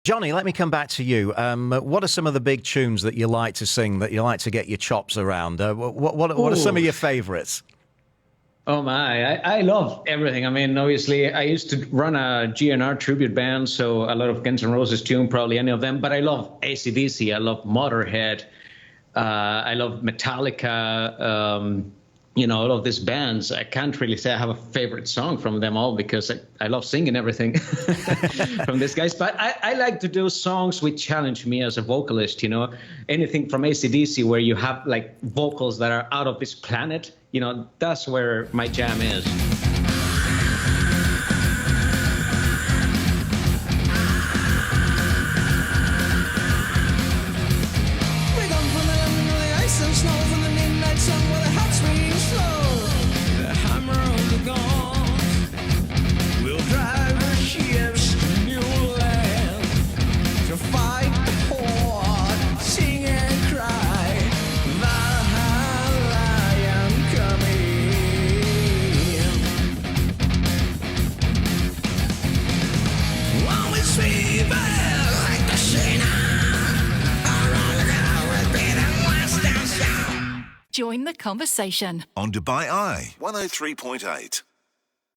Johnny, let me come back to you. What are some of the big tunes that you like to sing, that you like to get your chops around? What are some of your favourites? Oh my, I love everything. I mean, obviously, I used to run a GNR tribute band, so a lot of Guns N' Roses tune, probably any of them. But I love AC/DC, I love Motorhead, I love Metallica, all of these bands. I can't really say I have a favorite song from them all because I love singing everything from these guys. But I like to do songs which challenge me as a vocalist, anything from AC/DC where you have like vocals that are out of this planet, that's where my jam is. Join the conversation on Dubai Eye 103.8.